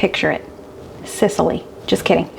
Picture it. Sicily. Just kidding.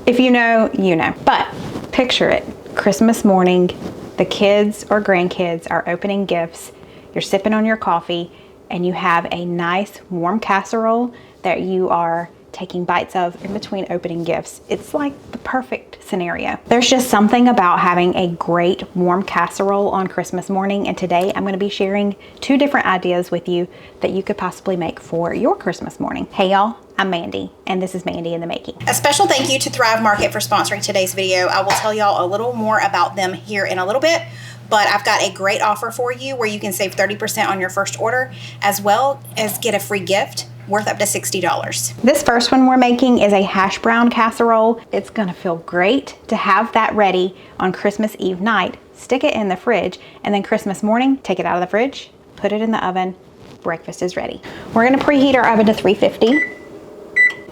If you know, you know. But picture it. Christmas morning, the kids or grandkids are opening gifts. You're sipping on your coffee and you have a nice warm casserole that you are taking bites of in between opening gifts. It's like the perfect scenario. There's just something about having a great warm casserole on Christmas morning, and today I'm going to be sharing 2 different ideas with you that you could possibly make for your Christmas morning. Hey y'all, I'm Mandy, and this is Mandy in the Making. A special thank you to Thrive Market for sponsoring today's video. I will tell y'all a little more about them here in a little bit, but I've got a great offer for you where you can save 30% on your first order, as well as get a free gift worth up to $60. This first one we're making is a hash brown casserole. It's gonna feel great to have that ready on Christmas Eve night. Stick it in the fridge, and then Christmas morning, take it out of the fridge, put it in the oven. Breakfast is ready. We're gonna preheat our oven to 350.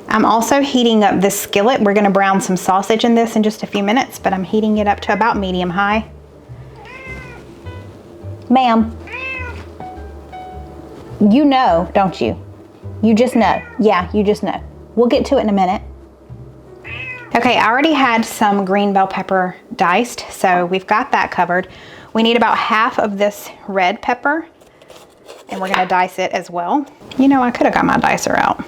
I'm also heating up this skillet. We're gonna brown some sausage in this in just a few minutes, but I'm heating it up to about medium high. Ma'am, you know, don't you? You just know. Yeah, you just know. We'll get to it in a minute. Okay, I already had some green bell pepper diced, so we've got that covered. We need about half of this red pepper, and we're gonna dice it as well. You know, I could have got my dicer out.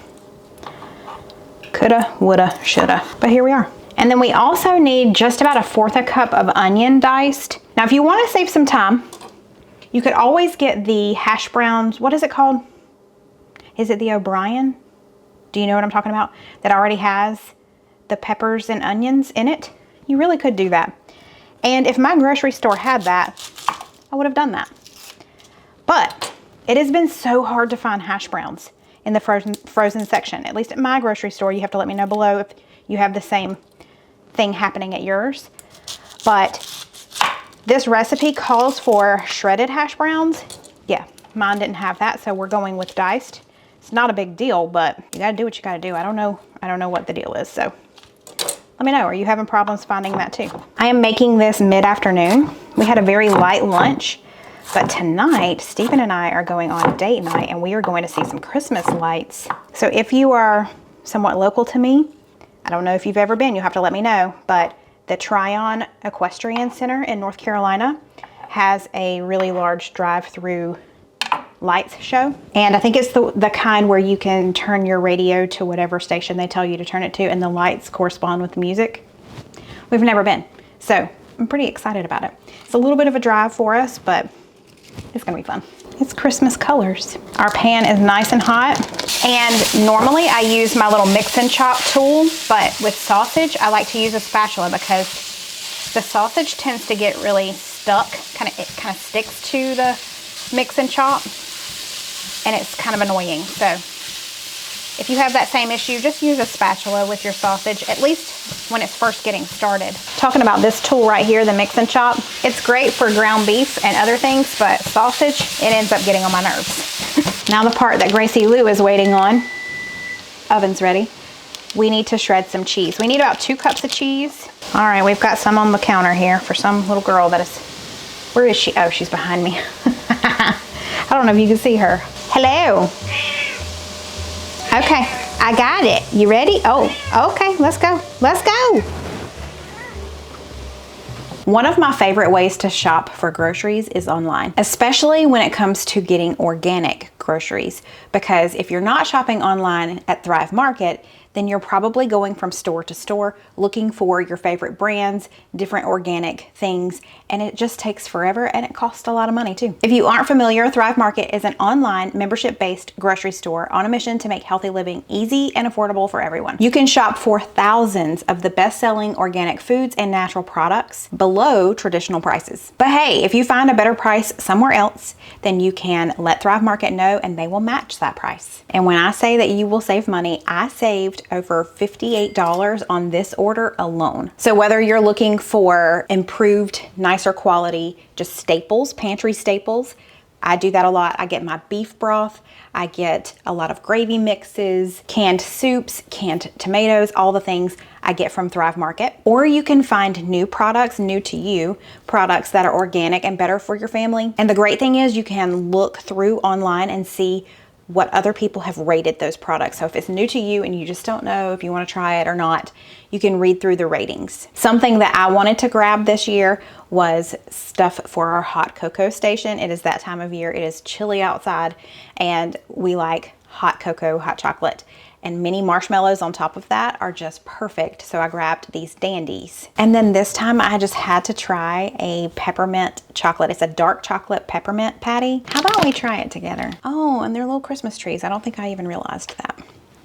Coulda, woulda, shoulda, but here we are. And then we also need just about 1/4 cup of onion diced. Now, if you wanna save some time, you could always get the hash browns. What is it called? Is it the O'Brien? Do you know what I'm talking about? That already has the peppers and onions in it. You really could do that. And if my grocery store had that, I would have done that. But it has been so hard to find hash browns in the frozen section. At least at my grocery store. You have to let me know below if you have the same thing happening at yours. But this recipe calls for shredded hash browns. Yeah, mine didn't have that, so we're going with diced. It's not a big deal, but you gotta do what you gotta do. I don't know what the deal is, so let me know. Are you having problems finding that too? I am making this mid-afternoon. We had a very light lunch, but tonight, Stephen and I are going on a date night, and we are going to see some Christmas lights. So if you are somewhat local to me, I don't know if you've ever been, you'll have to let me know, but the Tryon Equestrian Center in North Carolina has a really large drive-through lights show, and I think it's the kind where you can turn your radio to whatever station they tell you to turn it to, and the lights correspond with the music. We've never been, so I'm pretty excited about it. It's a little bit of a drive for us, but it's gonna be fun. It's Christmas colors. Our pan is nice and hot, and normally I use my little mix and chop tool, but with sausage I like to use a spatula because the sausage tends to get really stuck. It kind of sticks to the mix and chop, and it's kind of annoying. So if you have that same issue, just use a spatula with your sausage, at least when it's first getting started. Talking about this tool right here, the mix and chop, it's great for ground beef and other things, but sausage, it ends up getting on my nerves. Now the part that Gracie Lou is waiting on, oven's ready. We need to shred some cheese. We need about 2 cups of cheese. All right, we've got some on the counter here for some little girl that is, where is she? Oh, she's behind me. I don't know if you can see her. Hello. Okay, I got it. You ready? Oh, okay, let's go. Let's go. One of my favorite ways to shop for groceries is online, especially when it comes to getting organic groceries, because if you're not shopping online at Thrive Market, then you're probably going from store to store looking for your favorite brands, different organic things, and it just takes forever and it costs a lot of money too. If you aren't familiar, Thrive Market is an online membership-based grocery store on a mission to make healthy living easy and affordable for everyone. You can shop for thousands of the best-selling organic foods and natural products below traditional prices. But hey, if you find a better price somewhere else, then you can let Thrive Market know and they will match that price. And when I say that you will save money, I saved over $58 on this order alone. So whether you're looking for improved, nicer quality, just staples, pantry staples, I do that a lot. I get my beef broth, I get a lot of gravy mixes, canned soups, canned tomatoes, all the things I get from Thrive Market. Or you can find new products, new to you, products that are organic and better for your family. And the great thing is you can look through online and see what other people have rated those products. So if it's new to you and you just don't know if you want to try it or not, you can read through the ratings. Something that I wanted to grab this year was stuff for our hot cocoa station. It is that time of year. It is chilly outside and we like hot cocoa, hot chocolate, and mini marshmallows on top of that are just perfect. So I grabbed these dandies. And then this time I just had to try a peppermint chocolate. It's a dark chocolate peppermint patty. How about we try it together? Oh, and they're little Christmas trees. I don't think I even realized that.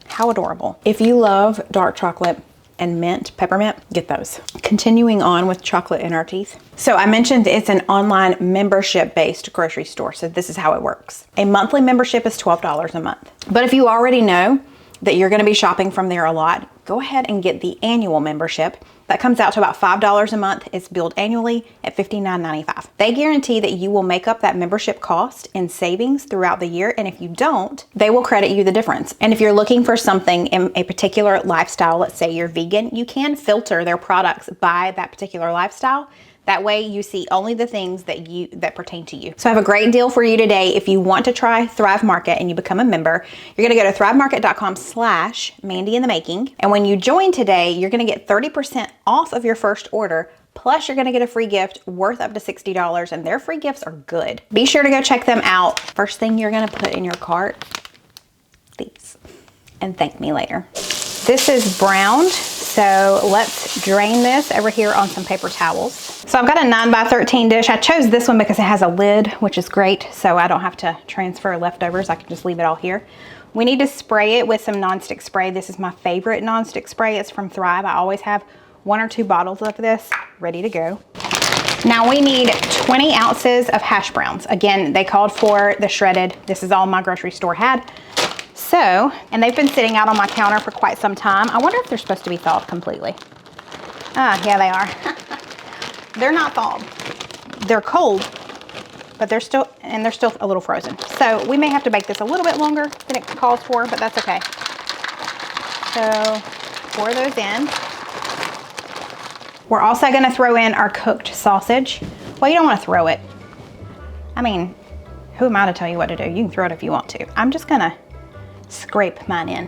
How adorable. If you love dark chocolate and mint peppermint, get those. Continuing on with chocolate in our teeth. So I mentioned it's an online membership based grocery store. So this is how it works. A monthly membership is $12 a month. But if you already know that you're gonna be shopping from there a lot, go ahead and get the annual membership. That comes out to about $5 a month. It's billed annually at $59.95. They guarantee that you will make up that membership cost in savings throughout the year, and if you don't, they will credit you the difference. And if you're looking for something in a particular lifestyle, let's say you're vegan, you can filter their products by that particular lifestyle. That way you see only the things that pertain to you. So I have a great deal for you today. If you want to try Thrive Market and you become a member, you're gonna go to thrivemarket.com/mandyinthemaking. And when you join today, you're gonna get 30% off of your first order. Plus you're gonna get a free gift worth up to $60, and their free gifts are good. Be sure to go check them out. First thing you're gonna put in your cart, these, and thank me later. This is browned, so let's drain this over here on some paper towels. So I've got a 9x13 dish. I chose this one because it has a lid, which is great, so I don't have to transfer leftovers. I can just leave it all here. We need to spray it with some nonstick spray. This is my favorite nonstick spray. It's from Thrive. I always have 1 or 2 bottles of this ready to go. Now we need 20 ounces of hash browns. Again, they called for the shredded. This is all my grocery store had. So, and they've been sitting out on my counter for quite some time. I wonder if they're supposed to be thawed completely. Ah, yeah, they are. They're not thawed. They're cold, but they're still a little frozen. So we may have to bake this a little bit longer than it calls for, but that's okay. So pour those in. We're also gonna throw in our cooked sausage. Well, you don't wanna throw it. I mean, who am I to tell you what to do? You can throw it if you want to. I'm just gonna scrape mine in.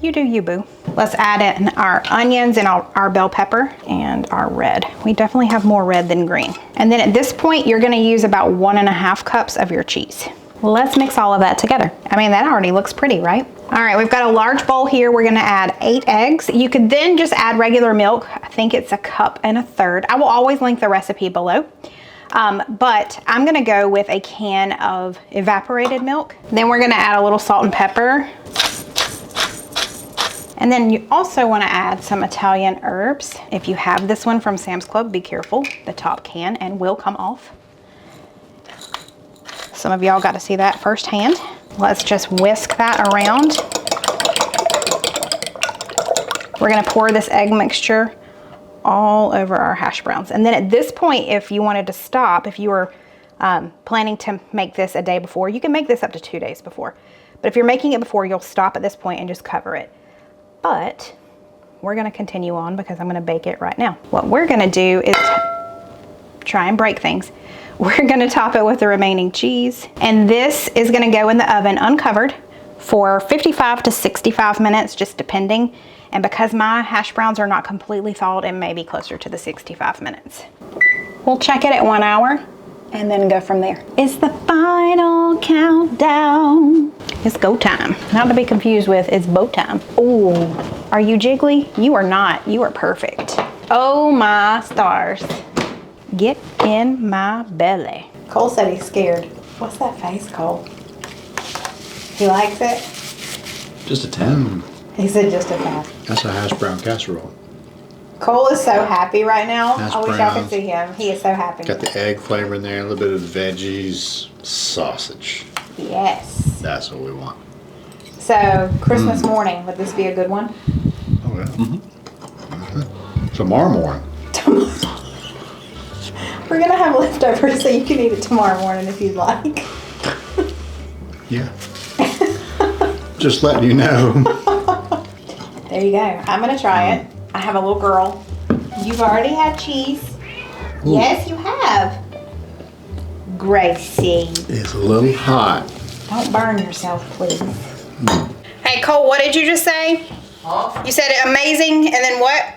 You do you, boo. Let's add in our onions and our bell pepper and our red. We definitely have more red than green. And then at this point, you're gonna use about 1.5 cups of your cheese. Let's mix all of that together. I mean, that already looks pretty, right? All right, we've got a large bowl here. We're gonna add 8 eggs. You could then just add regular milk. I think it's 1 1/3 cups. I will always link the recipe below. But I'm gonna go with a can of evaporated milk. Then we're gonna add a little salt and pepper. And then you also wanna add some Italian herbs. If you have this one from Sam's Club, be careful. The top can and will come off. Some of y'all got to see that firsthand. Let's just whisk that around. We're gonna pour this egg mixture all over our hash browns. And then at this point, if you wanted to stop, if you were planning to make this a day before, you can make this up to 2 days before. But if you're making it before, you'll stop at this point and just cover it. But we're gonna continue on because I'm gonna bake it right now. What we're gonna do is try and break things. We're gonna top it with the remaining cheese. And this is gonna go in the oven uncovered for 55 to 65 minutes, just depending. And because my hash browns are not completely thawed, it may be closer to the 65 minutes. We'll check it at 1 hour and then go from there. It's the final countdown. It's go time. Not to be confused with it's bow time. Ooh, are you jiggly? You are not, you are perfect. Oh my stars. Get in my belly. Cole said he's scared. What's that face, Cole? He likes it? Just a 10. He said just a 10. That's a hash brown casserole. Cole is so happy right now. Hash I wish y'all could browns. see him. He is so happy. Got the egg flavor in there, a little bit of veggies, sausage. Yes. That's what we want. So, Christmas morning, would this be a good one? Oh, yeah. Tomorrow morning. We're going to have leftovers so you can eat it tomorrow morning if you'd like. Yeah. Just letting you know. There you go. I'm going to try it. I have a little girl. You've already had cheese. Ooh. Yes, you have. Gracie. It's a little hot. Don't burn yourself, please. Hey, Cole, what did you just say? Huh? You said amazing, and then what?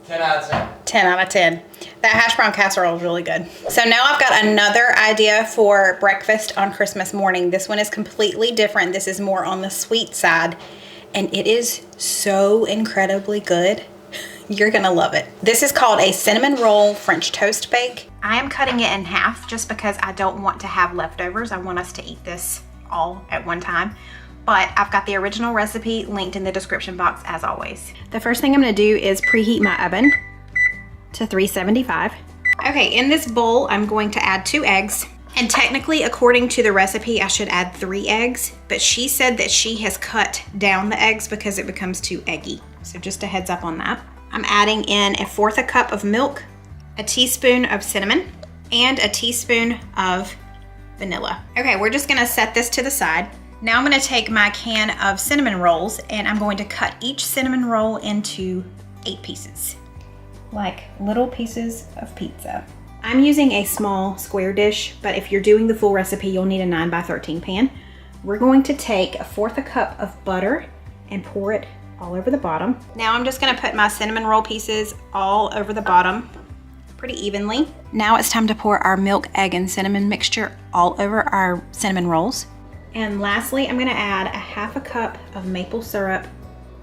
10 out of 10. 10 out of 10. That hash brown casserole is really good. So now I've got another idea for breakfast on Christmas morning. This one is completely different. This is more on the sweet side, and it is so incredibly good. You're gonna love it. This is called a cinnamon roll French toast bake. I am cutting it in half just because I don't want to have leftovers. I want us to eat this all at one time. But I've got the original recipe linked in the description box as always. The first thing I'm gonna do is preheat my oven to 375. Okay, in this bowl, I'm going to add 2 eggs. And technically, according to the recipe, I should add 3 eggs, but she said that she has cut down the eggs because it becomes too eggy. So just a heads up on that. I'm adding in 1/4 cup of milk, a teaspoon of cinnamon, and a teaspoon of vanilla. Okay, we're just gonna set this to the side. Now I'm gonna take my can of cinnamon rolls and I'm going to cut each cinnamon roll into 8 pieces, like little pieces of pizza. I'm using a small square dish, but if you're doing the full recipe, you'll need a 9 by 13 pan. We're going to take 1/4 cup of butter and pour it all over the bottom. Now I'm just gonna put my cinnamon roll pieces all over the bottom pretty evenly. Now it's time to pour our milk, egg, and cinnamon mixture all over our cinnamon rolls. And lastly, I'm gonna add 1/2 cup of maple syrup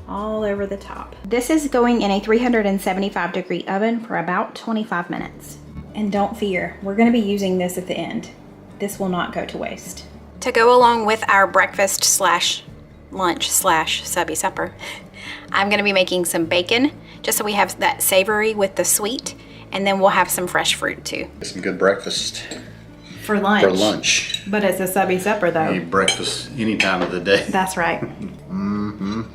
all over the top. This is going in a 375-degree oven for about 25 minutes. And don't fear, we're gonna be using this at the end. This will not go to waste. To go along with our breakfast slash lunch slash subby supper, I'm gonna be making some bacon, just so we have that savory with the sweet, and then we'll have some fresh fruit too. Some good breakfast For lunch. for lunch. But it's a subby supper though. Eat breakfast any time of the day. That's right.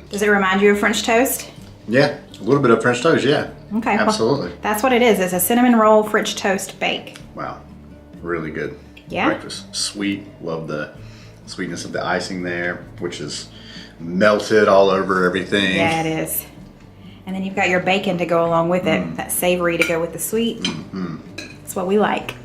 Does it remind you of French toast? Yeah, a little bit of French toast, yeah. Okay. well, Absolutely. that's what it is. It's a cinnamon roll French toast bake. Wow, really good Yeah? breakfast. Sweet, love the sweetness of the icing there, which is melted all over everything. Yeah, it is. And then you've got your bacon to go along with it. That savory to go with the sweet. That's what we like.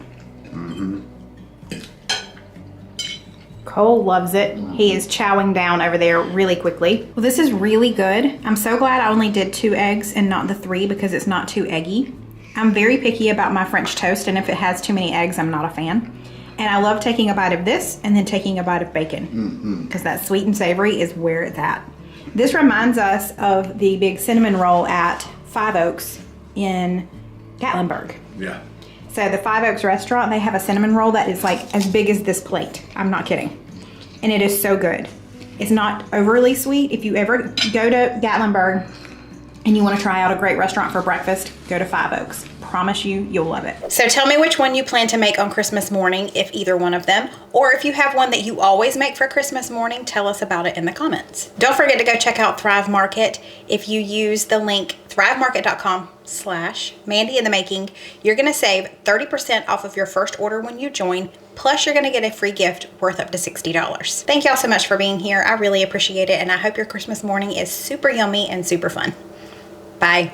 Cole loves it. He is chowing down over there really quickly. Well, this is really good. I'm so glad I only did 2 eggs and not the 3 because it's not too eggy. I'm very picky about my French toast, and if it has too many eggs, I'm not a fan. And I love taking a bite of this and then taking a bite of bacon because that sweet and savory is where it's at. This reminds us of the big cinnamon roll at Five Oaks in Gatlinburg. Yeah. So the Five Oaks restaurant, they have a cinnamon roll that is like as big as this plate. I'm not kidding. And it is so good. It's not overly sweet. If you ever go to Gatlinburg and you want to try out a great restaurant for breakfast, go to Five Oaks. Promise you, you'll love it. So tell me which one you plan to make on Christmas morning, if either one of them, or if you have one that you always make for Christmas morning, tell us about it in the comments. Don't forget to go check out Thrive Market. If you use the link thrivemarket.com/mandyinthemaking, you're gonna save 30% off of your first order when you join, plus you're gonna get a free gift worth up to $60. Thank y'all so much for being here. I really appreciate it, and I hope your Christmas morning is super yummy and super fun. Bye.